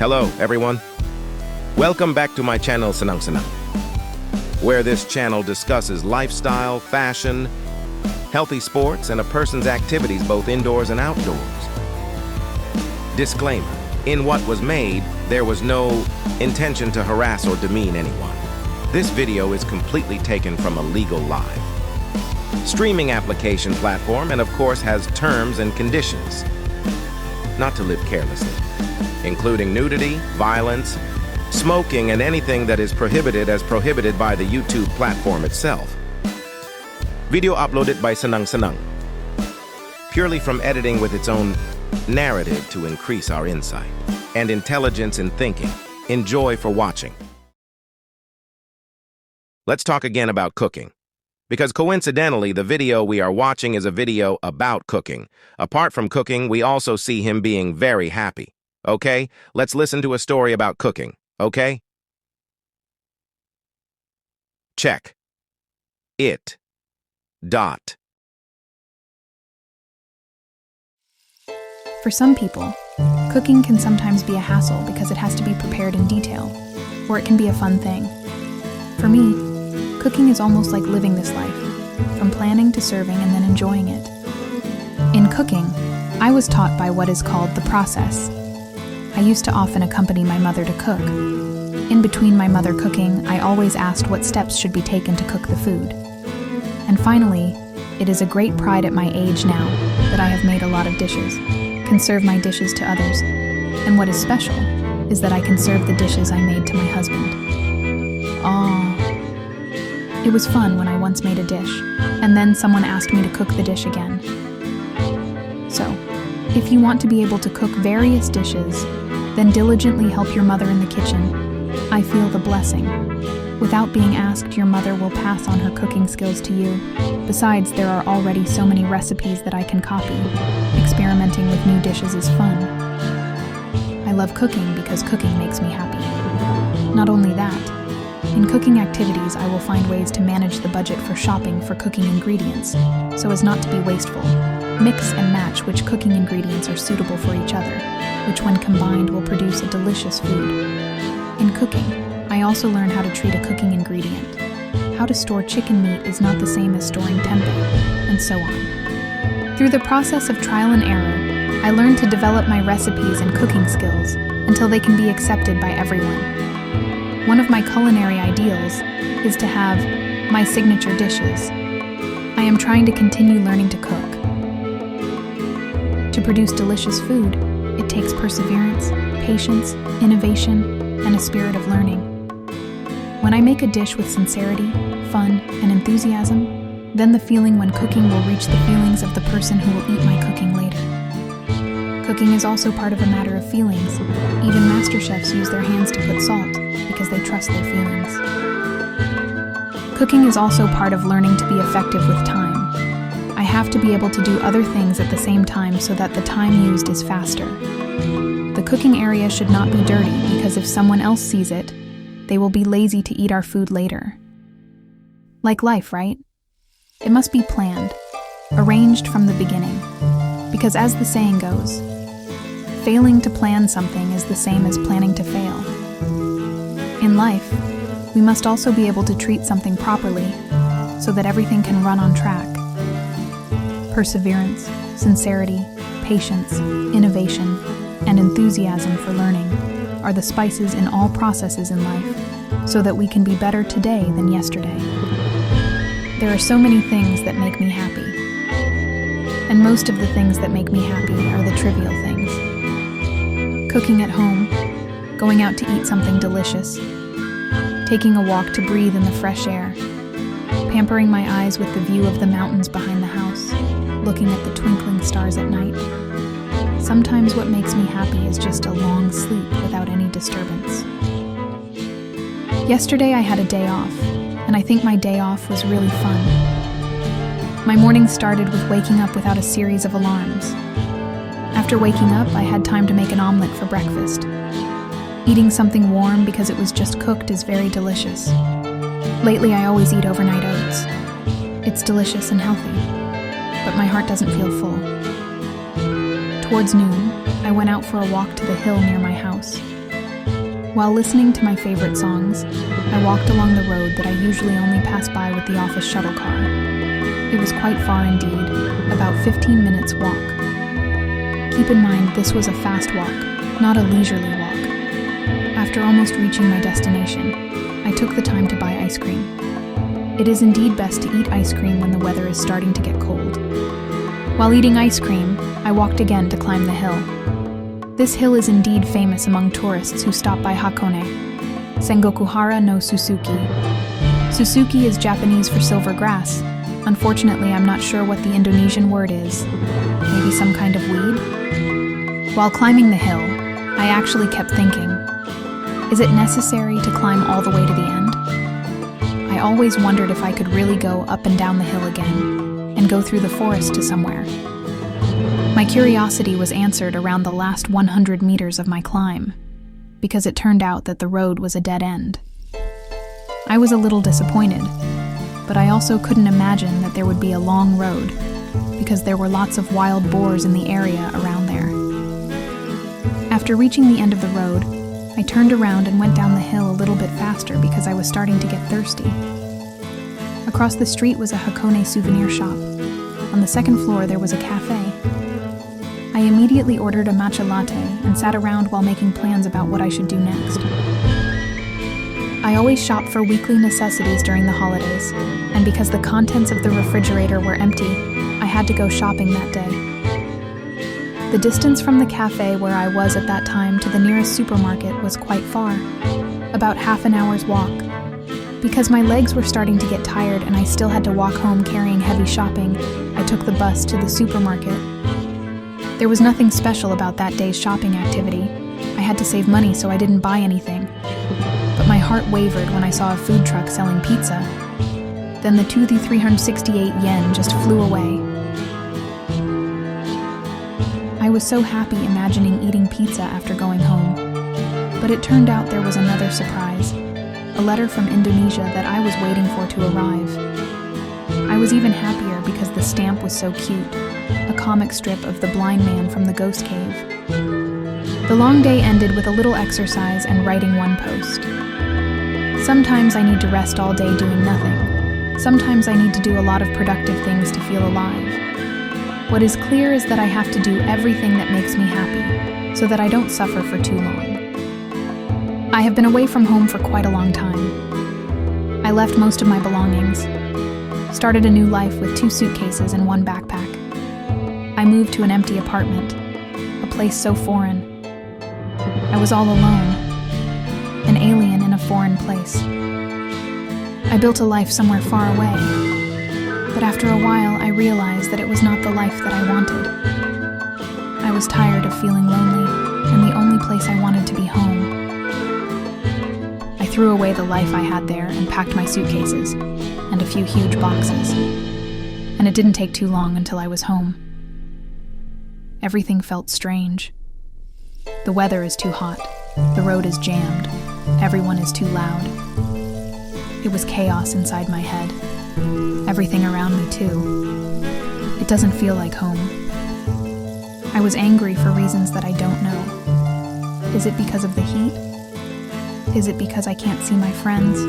Hello, everyone. Welcome back to my channel, Senang Senang, where this channel discusses lifestyle, fashion, healthy sports, and a person's activities both indoors and outdoors. Disclaimer: in what was made, there was no intention to harass or demean anyone. This video is completely taken from a legal live streaming application platform and of course has terms and conditions. Not to live carelessly, including nudity, violence, smoking, and anything that is prohibited as prohibited by the YouTube platform itself. Video uploaded by Senang Senang, purely from editing with its own narrative to increase our insight and intelligence in thinking. Enjoy for watching. Let's talk again about cooking, because coincidentally, the video we are watching is a video about cooking. Apart from cooking, we also see him being very happy. Okay, let's listen to a story about cooking, okay? Check. It. Dot. For some people, cooking can sometimes be a hassle because it has to be prepared in detail, or it can be a fun thing. For me, cooking is almost like living this life, from planning to serving and then enjoying it. In cooking, I was taught by what is called the process. I used to often accompany my mother to cook. In between my mother cooking, I always asked what steps should be taken to cook the food. And finally, it is a great pride at my age now that I have made a lot of dishes, can serve my dishes to others, and what is special is that I can serve the dishes I made to my husband. It was fun when I once made a dish, and then someone asked me to cook the dish again. So, if you want to be able to cook various dishes, then diligently help your mother in the kitchen. I feel the blessing. Without being asked, your mother will pass on her cooking skills to you. Besides, there are already so many recipes that I can copy. Experimenting with new dishes is fun. I love cooking because cooking makes me happy. Not only that, in cooking activities, I will find ways to manage the budget for shopping for cooking ingredients, so as not to be wasteful. Mix and match which cooking ingredients are suitable for each other, which when combined will produce a delicious food. In cooking, I also learn how to treat a cooking ingredient. How to store chicken meat is not the same as storing tempeh, and so on. Through the process of trial and error, I learned to develop my recipes and cooking skills until they can be accepted by everyone. One of my culinary ideals is to have my signature dishes. I am trying to continue learning to cook. To produce delicious food, it takes perseverance, patience, innovation, and a spirit of learning. When I make a dish with sincerity, fun, and enthusiasm, then the feeling when cooking will reach the feelings of the person who will eat my cooking later. Cooking is also part of a matter of feelings. Even master chefs use their hands to put salt because they trust their feelings. Cooking is also part of learning to be effective with time. I have to be able to do other things at the same time so that the time used is faster. The cooking area should not be dirty because if someone else sees it, they will be lazy to eat our food later. Like life, right? It must be planned, arranged from the beginning. Because as the saying goes, failing to plan something is the same as planning to fail. In life, we must also be able to treat something properly so that everything can run on track. Perseverance, sincerity, patience, innovation, and enthusiasm for learning are the spices in all processes in life so that we can be better today than yesterday. There are so many things that make me happy. And most of the things that make me happy are the trivial things. Cooking at home, going out to eat something delicious, taking a walk to breathe in the fresh air, pampering my eyes with the view of the mountains behind the house, looking at the twinkling stars at night. Sometimes what makes me happy is just a long sleep without any disturbance. Yesterday I had a day off, and I think my day off was really fun. My morning started with waking up without a series of alarms. After waking up, I had time to make an omelet for breakfast. Eating something warm because it was just cooked is very delicious. Lately, I always eat overnight oats. It's delicious and healthy, but my heart doesn't feel full. Towards noon, I went out for a walk to the hill near my house. While listening to my favorite songs, I walked along the road that I usually only pass by with the office shuttle car. It was quite far indeed, about 15 minutes walk. Keep in mind, this was a fast walk, not a leisurely walk. After almost reaching my destination, I took the time to buy ice cream. It is indeed best to eat ice cream when the weather is starting to get cold. While eating ice cream, I walked again to climb the hill. This hill is indeed famous among tourists who stop by Hakone, Sengokuhara no Suzuki. Suzuki is Japanese for silver grass. Unfortunately, I'm not sure what the Indonesian word is. Maybe some kind of weed? While climbing the hill, I actually kept thinking, is it necessary to climb all the way to the end? I always wondered if I could really go up and down the hill again, and go through the forest to somewhere. My curiosity was answered around the last 100 meters of my climb, because it turned out that the road was a dead end. I was a little disappointed, but I also couldn't imagine that there would be a long road, because there were lots of wild boars in the area around there. After reaching the end of the road, I turned around and went down the hill a little bit faster because I was starting to get thirsty. Across the street was a Hakone souvenir shop. On the second floor there was a cafe. I immediately ordered a matcha latte and sat around while making plans about what I should do next. I always shop for weekly necessities during the holidays, and because the contents of the refrigerator were empty, I had to go shopping that day. The distance from the cafe where I was at that time to the nearest supermarket was quite far, about half an hour's walk. Because my legs were starting to get tired and I still had to walk home carrying heavy shopping, I took the bus to the supermarket. There was nothing special about that day's shopping activity. I had to save money, so I didn't buy anything. But my heart wavered when I saw a food truck selling pizza. Then the 368 yen just flew away. I was so happy imagining eating pizza after going home. But it turned out there was another surprise. A letter from Indonesia that I was waiting for to arrive. I was even happier because the stamp was so cute. A comic strip of the blind man from the ghost cave. The long day ended with a little exercise and writing one post. Sometimes I need to rest all day doing nothing. Sometimes I need to do a lot of productive things to feel alive. What is clear is that I have to do everything that makes me happy, so that I don't suffer for too long. I have been away from home for quite a long time. I left most of my belongings, started a new life with 2 suitcases and 1 backpack. I moved to an empty apartment, a place so foreign. I was all alone, an alien in a foreign place. I built a life somewhere far away, but after a while I realized that it was not the life that I wanted. I was tired of feeling lonely, and the only place I wanted to be home. I threw away the life I had there and packed my suitcases, and a few huge boxes. And it didn't take too long until I was home. Everything felt strange. The weather is too hot, the road is jammed, everyone is too loud. It was chaos inside my head. Everything around me too. It doesn't feel like home. I was angry for reasons that I don't know. Is it because of the heat? Is it because I can't see my friends?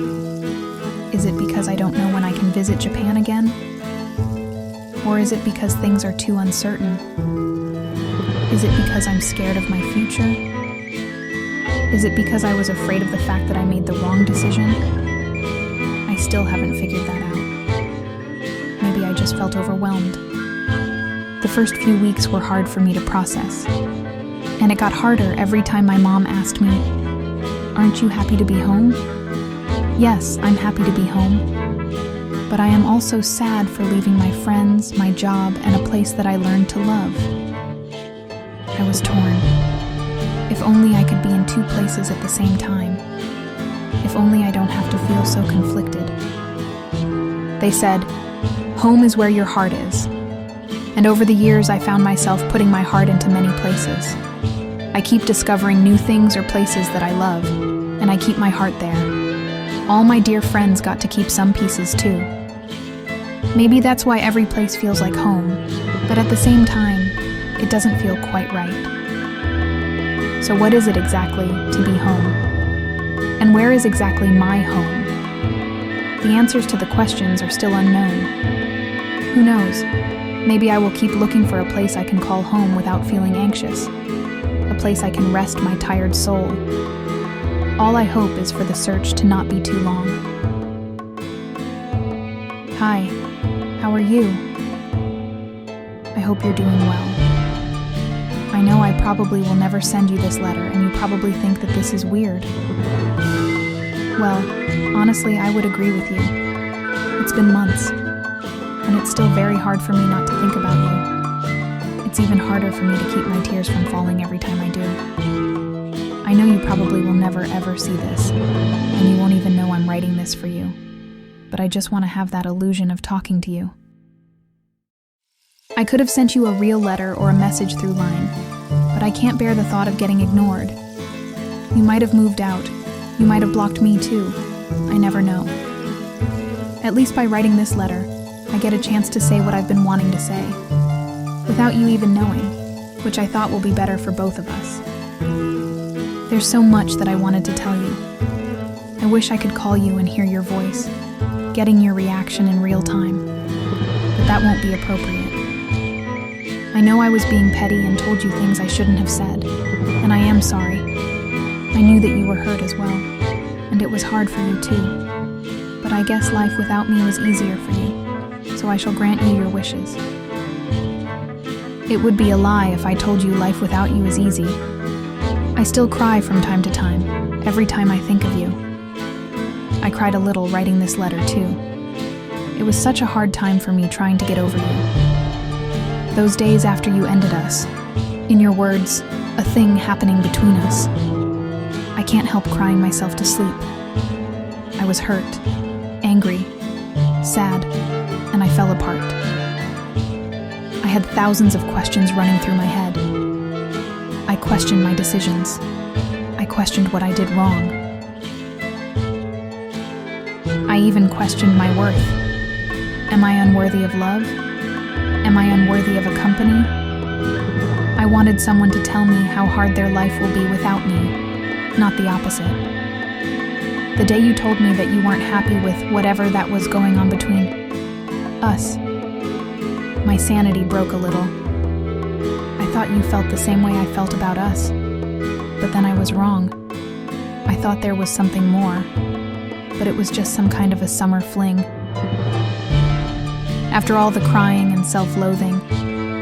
Is it because I don't know when I can visit Japan again? Or is it because things are too uncertain? Is it because I'm scared of my future? Is it because I was afraid of the fact that I made the wrong decision? I still haven't figured that out. Maybe I just felt overwhelmed. The first few weeks were hard for me to process. And it got harder every time my mom asked me, "Aren't you happy to be home?" Yes, I'm happy to be home. But I am also sad for leaving my friends, my job, and a place that I learned to love. I was torn. If only I could be in 2 places at the same time. If only I don't have to feel so conflicted. They said, home is where your heart is. And over the years, I found myself putting my heart into many places. I keep discovering new things or places that I love, and I keep my heart there. All my dear friends got to keep some pieces too. Maybe that's why every place feels like home, but at the same time, it doesn't feel quite right. So what is it exactly to be home? And where is exactly my home? The answers to the questions are still unknown. Who knows? Maybe I will keep looking for a place I can call home without feeling anxious. A place I can rest my tired soul. All I hope is for the search to not be too long. Hi, how are you? I hope you're doing well. I know I probably will never send you this letter, and you probably think that this is weird. Well, honestly, I would agree with you. It's been months, and it's still very hard for me not to think about you. It's even harder for me to keep my tears from falling every time I do. I know you probably will never ever see this, and you won't even know I'm writing this for you. But I just want to have that illusion of talking to you. I could have sent you a real letter or a message through line, but I can't bear the thought of getting ignored. You might have moved out. You might have blocked me too. I never know. At least by writing this letter, I get a chance to say what I've been wanting to say, without you even knowing, which I thought will be better for both of us. There's so much that I wanted to tell you. I wish I could call you and hear your voice, getting your reaction in real time, but that won't be appropriate. I know I was being petty and told you things I shouldn't have said, and I am sorry. I knew that you were hurt as well, and it was hard for you too. But I guess life without me was easier for you, so I shall grant you your wishes. It would be a lie if I told you life without you is easy. I still cry from time to time, every time I think of you. I cried a little writing this letter too. It was such a hard time for me trying to get over you. Those days after you ended us, in your words, a thing happening between us. I can't help crying myself to sleep. I was hurt, angry, sad, and I fell apart. I had thousands of questions running through my head. I questioned my decisions. I questioned what I did wrong. I even questioned my worth. Am I unworthy of love? Am I unworthy of a company? I wanted someone to tell me how hard their life will be without me, not the opposite. The day you told me that you weren't happy with whatever that was going on between us, my sanity broke a little. I thought you felt the same way I felt about us, but then I was wrong. I thought there was something more, but it was just some kind of a summer fling. After all the crying and self-loathing,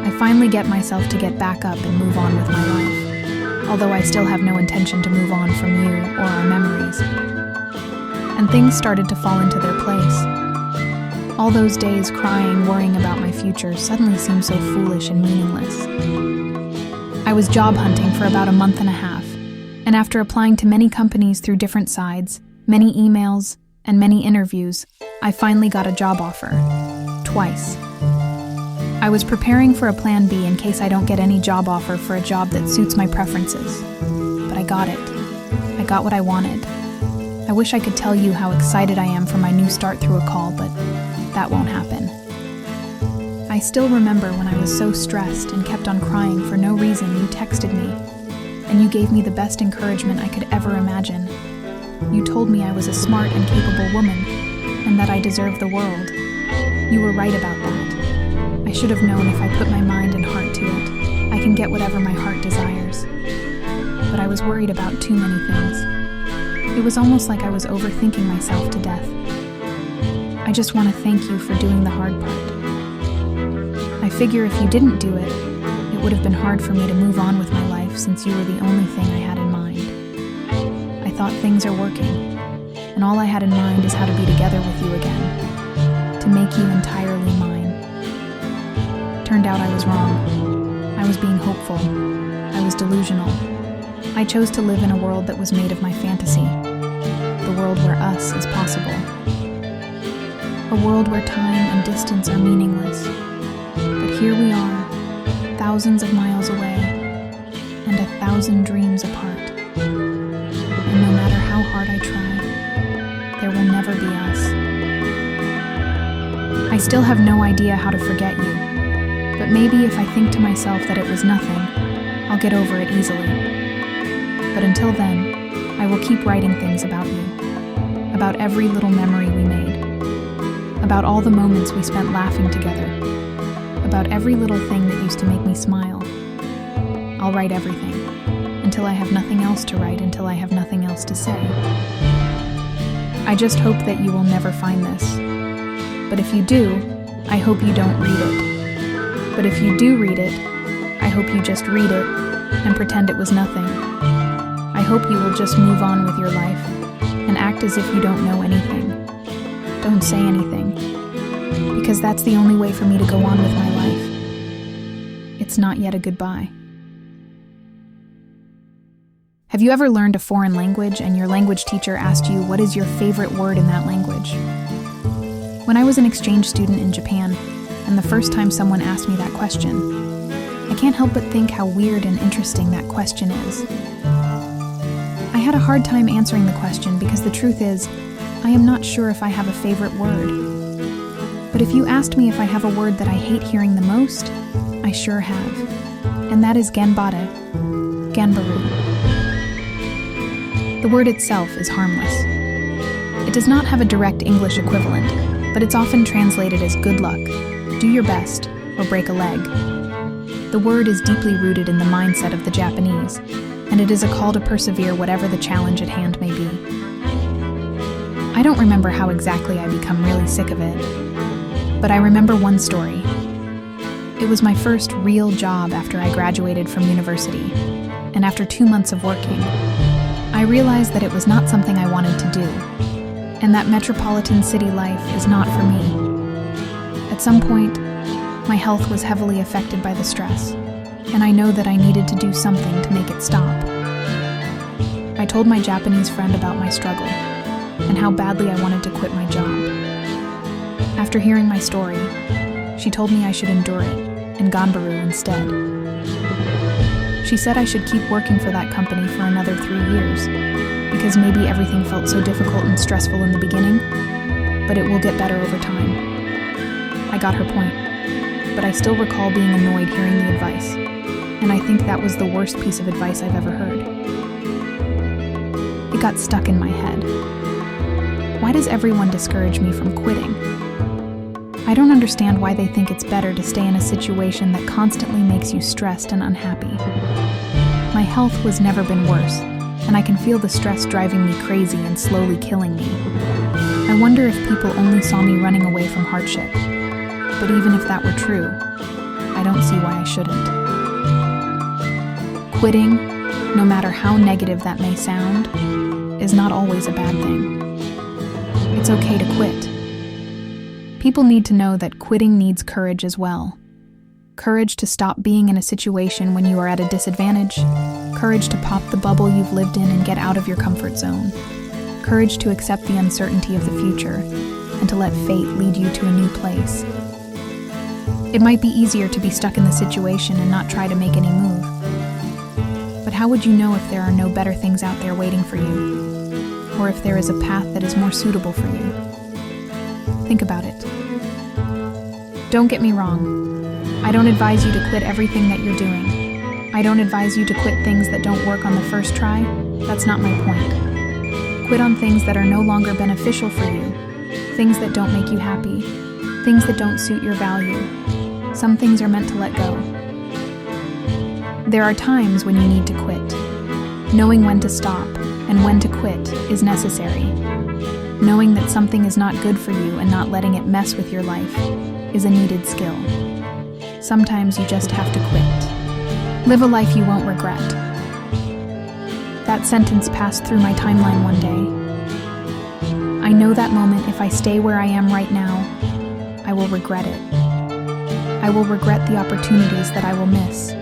I finally get myself to get back up and move on with my life, although I still have no intention to move on from you or our memories. And things started to fall into their place. All those days crying, worrying about my future suddenly seemed so foolish and meaningless. I was job hunting for about a month and a half, and after applying to many companies through different sides, many emails, and many interviews, I finally got a job offer. Twice. I was preparing for a plan B in case I don't get any job offer for a job that suits my preferences. But I got it. I got what I wanted. I wish I could tell you how excited I am for my new start through a call, but that won't happen. I still remember when I was so stressed and kept on crying for no reason, you texted me, and you gave me the best encouragement I could ever imagine. You told me I was a smart and capable woman, and that I deserved the world. You were right about that. I should have known if I put my mind and heart to it, I can get whatever my heart desires. But I was worried about too many things. It was almost like I was overthinking myself to death. I just want to thank you for doing the hard part. I figure if you didn't do it, it would have been hard for me to move on with my life since you were the only thing I had in mind. I thought things are working, and all I had in mind is how to be together with you again, to make you entirely mine. Turned out I was wrong. I was being hopeful. I was delusional. I chose to live in a world that was made of my fantasy, the world where us is possible. A world where time and distance are meaningless. But here we are, thousands of miles away, and 1,000 dreams apart. And no matter how hard I try, there will never be us. I still have no idea how to forget you, but maybe if I think to myself that it was nothing, I'll get over it easily. But until then, I will keep writing things about you, about every little memory we made, about all the moments we spent laughing together, about every little thing that used to make me smile. I'll write everything, until I have nothing else to write, until I have nothing else to say. I just hope that you will never find this. But if you do, I hope you don't read it. But if you do read it, I hope you just read it and pretend it was nothing. I hope you will just move on with your life and act as if you don't know anything. Don't say anything, because that's the only way for me to go on with my life. It's not yet a goodbye. Have you ever learned a foreign language and your language teacher asked you what is your favorite word in that language? When I was an exchange student in Japan, and the first time someone asked me that question, I can't help but think how weird and interesting that question is. I had a hard time answering the question because the truth is, I am not sure if I have a favorite word. But if you asked me if I have a word that I hate hearing the most, I sure have. And that is ganbare, ganbaru. The word itself is harmless. It does not have a direct English equivalent, but it's often translated as good luck, do your best, or break a leg. The word is deeply rooted in the mindset of the Japanese, and it is a call to persevere whatever the challenge at hand may be. I don't remember how exactly I become really sick of it, but I remember one story. It was my first real job after I graduated from university, and after 2 months of working, I realized that it was not something I wanted to do, and that metropolitan city life is not for me. At some point, my health was heavily affected by the stress, and I know that I needed to do something to make it stop. I told my Japanese friend about my struggle, and how badly I wanted to quit my job. After hearing my story, she told me I should endure it, and ganbaru instead. She said I should keep working for that company for another 3 years, because maybe everything felt so difficult and stressful in the beginning, but it will get better over time. I got her point, but I still recall being annoyed hearing the advice, and I think that was the worst piece of advice I've ever heard. It got stuck in my head. Why does everyone discourage me from quitting? I don't understand why they think it's better to stay in a situation that constantly makes you stressed and unhappy. My health has never been worse, and I can feel the stress driving me crazy and slowly killing me. I wonder if people only saw me running away from hardship. But even if that were true, I don't see why I shouldn't. Quitting, no matter how negative that may sound, is not always a bad thing. It's okay to quit. People need to know that quitting needs courage as well. Courage to stop being in a situation when you are at a disadvantage. Courage to pop the bubble you've lived in and get out of your comfort zone. Courage to accept the uncertainty of the future and to let fate lead you to a new place. It might be easier to be stuck in the situation and not try to make any move. But how would you know if there are no better things out there waiting for you? Or if there is a path that is more suitable for you? Think about it. Don't get me wrong. I don't advise you to quit everything that you're doing. I don't advise you to quit things that don't work on the first try. That's not my point. Quit on things that are no longer beneficial for you. Things that don't make you happy. Things that don't suit your value. Some things are meant to let go. There are times when you need to quit. Knowing when to stop and when to quit is necessary. Knowing that something is not good for you and not letting it mess with your life is a needed skill. Sometimes you just have to quit. Live a life you won't regret. That sentence passed through my timeline one day. I know that moment, if I stay where I am right now, I will regret it. I will regret the opportunities that I will miss,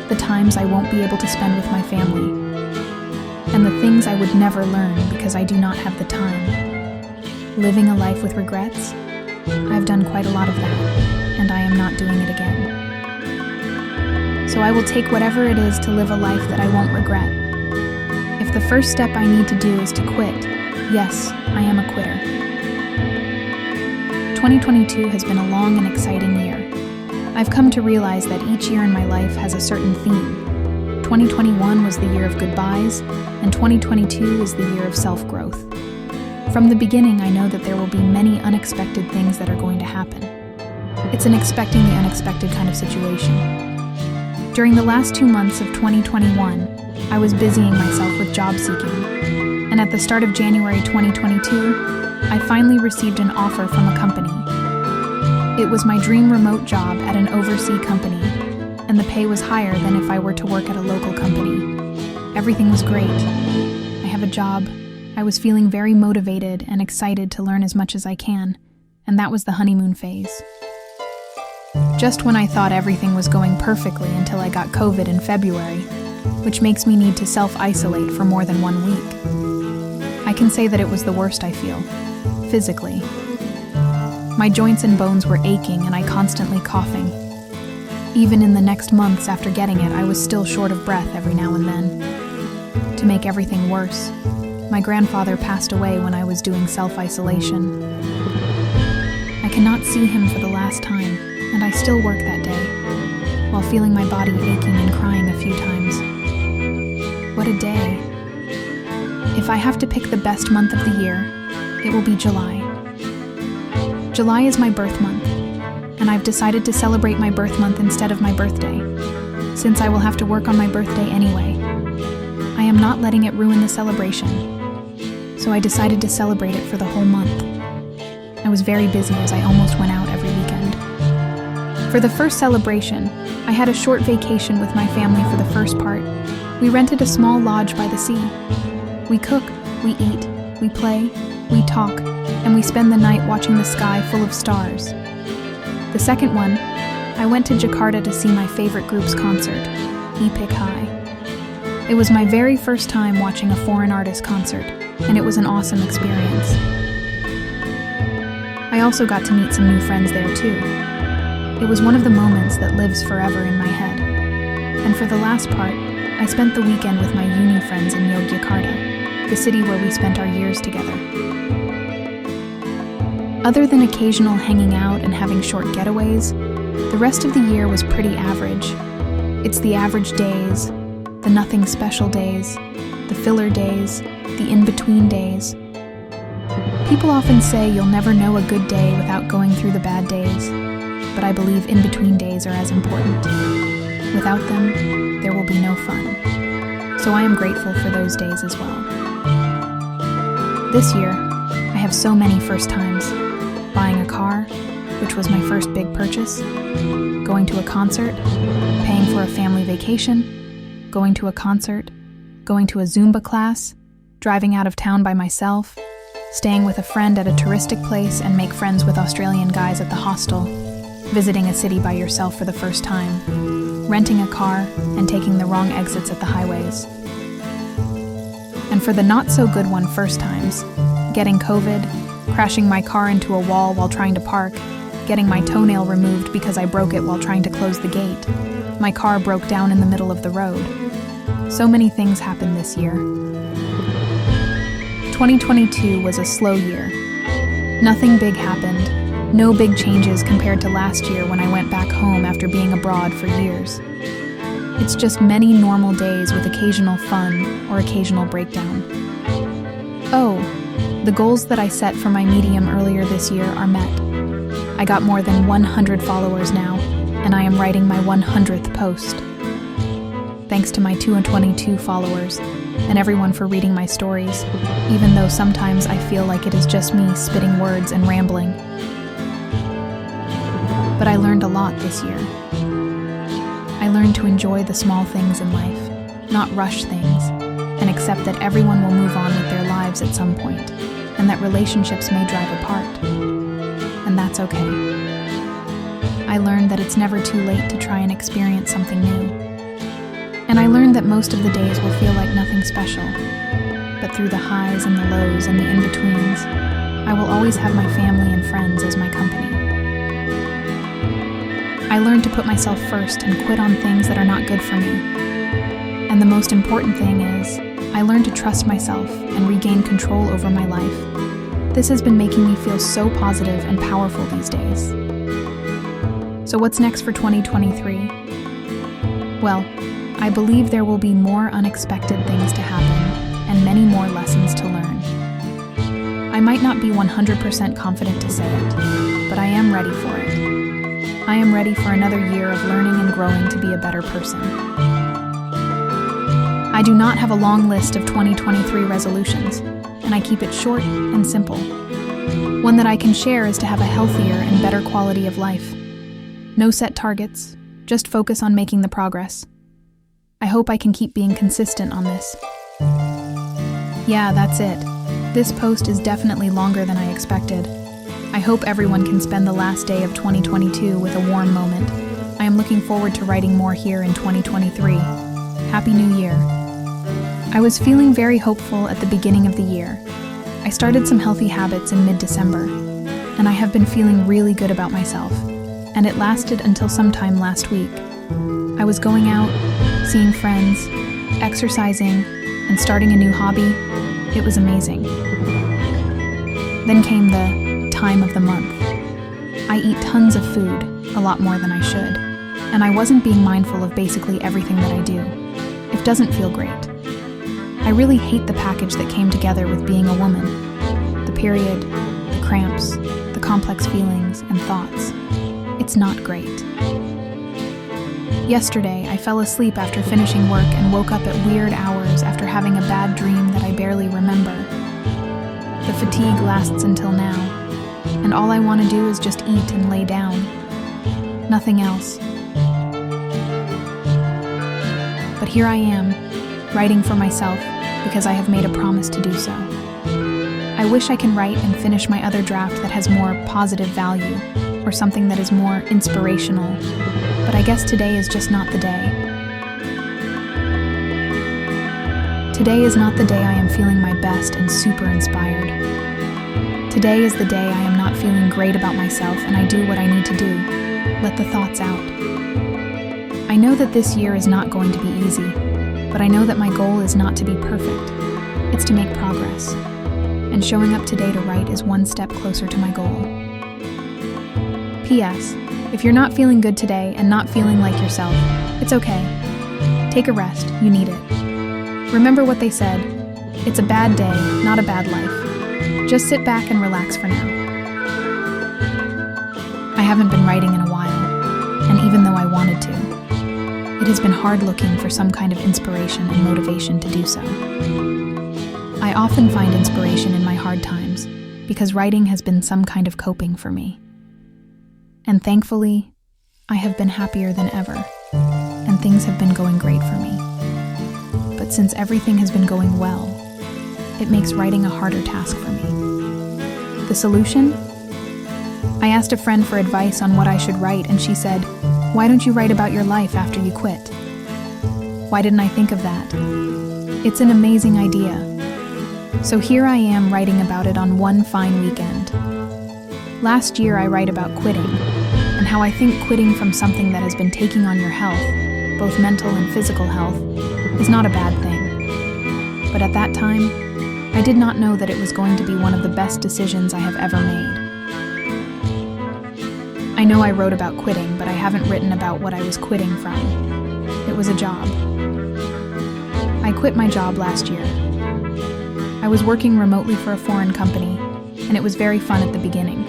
the times I won't be able to spend with my family, and the things I would never learn because I do not have the time. Living a life with regrets? I've done quite a lot of that, and I am not doing it again. So I will take whatever it is to live a life that I won't regret. If the first step I need to do is to quit, yes, I am a quitter. 2022 has been a long and exciting year. I've come to realize that each year in my life has a certain theme. 2021 was the year of goodbyes, and 2022 is the year of self-growth. From the beginning, I know that there will be many unexpected things that are going to happen. It's an expecting the unexpected kind of situation. During the last 2 months of 2021, I was busying myself with job seeking, and at the start of January 2022, I finally received an offer from a company. It was my dream remote job at an overseas company, and the pay was higher than if I were to work at a local company. Everything was great. I have a job. I was feeling very motivated and excited to learn as much as I can, and that was the honeymoon phase. Just when I thought everything was going perfectly until I got COVID in February, which makes me need to self-isolate for more than 1 week. I can say that it was the worst I feel, physically. My joints and bones were aching and I constantly coughing. Even in the next months after getting it, I was still short of breath every now and then. To make everything worse, my grandfather passed away when I was doing self-isolation. I cannot see him for the last time, and I still work that day, while feeling my body aching and crying a few times. What a day. If I have to pick the best month of the year, it will be July. July is my birth month, and I've decided to celebrate my birth month instead of my birthday, since I will have to work on my birthday anyway. I am not letting it ruin the celebration, so I decided to celebrate it for the whole month. I was very busy as I almost went out every weekend. For the first celebration, I had a short vacation with my family for the first part. We rented a small lodge by the sea. We cook, we eat, we play, we talk, and we spend the night watching the sky full of stars. The second one, I went to Jakarta to see my favorite group's concert, Epic High. It was my very first time watching a foreign artist concert, and it was an awesome experience. I also got to meet some new friends there too. It was one of the moments that lives forever in my head. And for the last part, I spent the weekend with my uni friends in Yogyakarta, the city where we spent our years together. Other than occasional hanging out and having short getaways, the rest of the year was pretty average. It's the average days, the nothing special days, the filler days, the in-between days. People often say you'll never know a good day without going through the bad days, but I believe in-between days are as important. Without them, there will be no fun. So I am grateful for those days as well. This year, I have so many first times. Buying a car, which was my first big purchase, going to a concert, paying for a family vacation, going to a concert, going to a Zumba class, driving out of town by myself, staying with a friend at a touristic place and make friends with Australian guys at the hostel, visiting a city by yourself for the first time, renting a car and taking the wrong exits at the highways. And for the not-so-good one first times, getting COVID, crashing my car into a wall while trying to park, getting my toenail removed because I broke it while trying to close the gate. My car broke down in the middle of the road. So many things happened this year. 2022 was a slow year. Nothing big happened. No big changes compared to last year when I went back home after being abroad for years. It's just many normal days with occasional fun or occasional breakdown. Oh, the goals that I set for my Medium earlier this year are met. I got more than 100 followers now, and I am writing my 100th post. Thanks to my 222 followers, and everyone for reading my stories, even though sometimes I feel like it is just me spitting words and rambling. But I learned a lot this year. I learned to enjoy the small things in life, not rush things, and accept that everyone will move on with their lives at some point, and that relationships may drive apart. And that's okay. I learned that it's never too late to try and experience something new. And I learned that most of the days will feel like nothing special, but through the highs and the lows and the in-betweens, I will always have my family and friends as my company. I learned to put myself first and quit on things that are not good for me. And the most important thing is, I learned to trust myself and regain control over my life. This has been making me feel so positive and powerful these days. So what's next for 2023? Well, I believe there will be more unexpected things to happen and many more lessons to learn. I might not be 100% confident to say it, but I am ready for it. I am ready for another year of learning and growing to be a better person. I do not have a long list of 2023 resolutions, and I keep it short and simple. One that I can share is to have a healthier and better quality of life. No set targets, just focus on making the progress. I hope I can keep being consistent on this. Yeah, that's it. This post is definitely longer than I expected. I hope everyone can spend the last day of 2022 with a warm moment. I am looking forward to writing more here in 2023. Happy New Year. I was feeling very hopeful at the beginning of the year. I started some healthy habits in mid-December, and I have been feeling really good about myself, and it lasted until sometime last week. I was going out, seeing friends, exercising, and starting a new hobby. It was amazing. Then came the time of the month. I eat tons of food, a lot more than I should, and I wasn't being mindful of basically everything that I do. It doesn't feel great. I really hate the package that came together with being a woman. The period, the cramps, the complex feelings and thoughts. It's not great. Yesterday, I fell asleep after finishing work and woke up at weird hours after having a bad dream that I barely remember. The fatigue lasts until now, and all I want to do is just eat and lay down. Nothing else. But here I am, writing for myself because I have made a promise to do so. I wish I can write and finish my other draft that has more positive value, or something that is more inspirational, but I guess today is just not the day. Today is not the day I am feeling my best and super inspired. Today is the day I am not feeling great about myself and I do what I need to do. Let the thoughts out. I know that this year is not going to be easy, but I know that my goal is not to be perfect. It's to make progress. And showing up today to write is one step closer to my goal. P.S. If you're not feeling good today and not feeling like yourself, it's okay. Take a rest, you need it. Remember what they said, it's a bad day, not a bad life. Just sit back and relax for now. I haven't been writing in a while, and even though I wanted to, it has been hard looking for some kind of inspiration and motivation to do so. I often find inspiration in my hard times because writing has been some kind of coping for me. And thankfully, I have been happier than ever, and things have been going great for me. But since everything has been going well, it makes writing a harder task for me. The solution? I asked a friend for advice on what I should write, and she said, "Why don't you write about your life after you quit?" Why didn't I think of that? It's an amazing idea. So here I am writing about it on one fine weekend. Last year I write about quitting, and how I think quitting from something that has been taking on your health, both mental and physical health, is not a bad thing. But at that time, I did not know that it was going to be one of the best decisions I have ever made. I know I wrote about quitting, but I haven't written about what I was quitting from. It was a job. I quit my job last year. I was working remotely for a foreign company, and it was very fun at the beginning.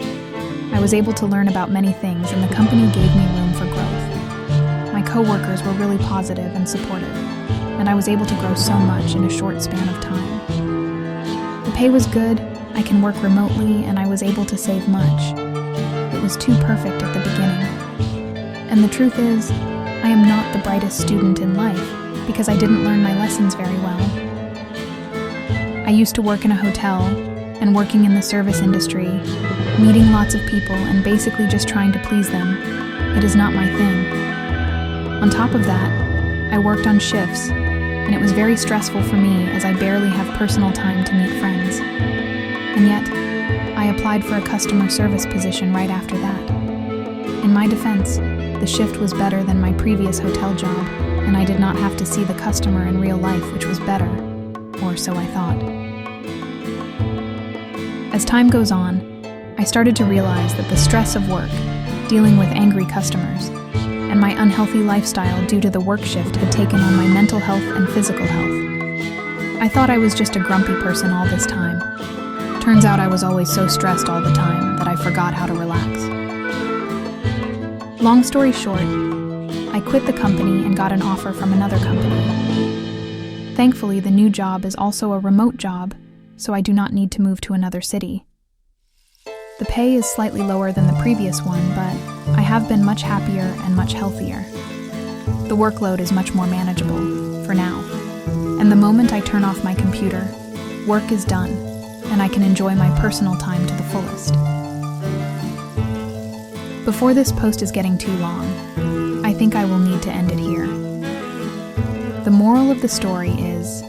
I was able to learn about many things, and the company gave me room for growth. My coworkers were really positive and supportive, and I was able to grow so much in a short span of time. The pay was good, I can work remotely, and I was able to save much. It was too perfect at the beginning. And the truth is, I am not the brightest student in life because I didn't learn my lessons very well. I used to work in a hotel and working in the service industry, meeting lots of people and basically just trying to please them. It is not my thing. On top of that, I worked on shifts, and it was very stressful for me as I barely have personal time to meet friends. And yet, I applied for a customer service position right after that. In my defense, the shift was better than my previous hotel job, and I did not have to see the customer in real life, which was better, or so I thought. As time goes on, I started to realize that the stress of work, dealing with angry customers, and and my unhealthy lifestyle due to the work shift had taken on my mental health and physical health. I thought I was just a grumpy person all this time. Turns out I was always so stressed all the time that I forgot how to relax. Long story short, I quit the company and got an offer from another company. Thankfully, the new job is also a remote job, so I do not need to move to another city. The pay is slightly lower than the previous one, but I have been much happier and much healthier. The workload is much more manageable, for now. And the moment I turn off my computer, work is done, and I can enjoy my personal time to the fullest. Before this post is getting too long, I think I will need to end it here. The moral of the story is,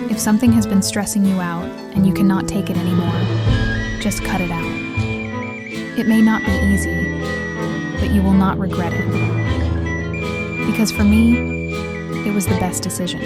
if something has been stressing you out and you cannot take it anymore, just cut it out. It may not be easy, but you will not regret it. Because for me, it was the best decision.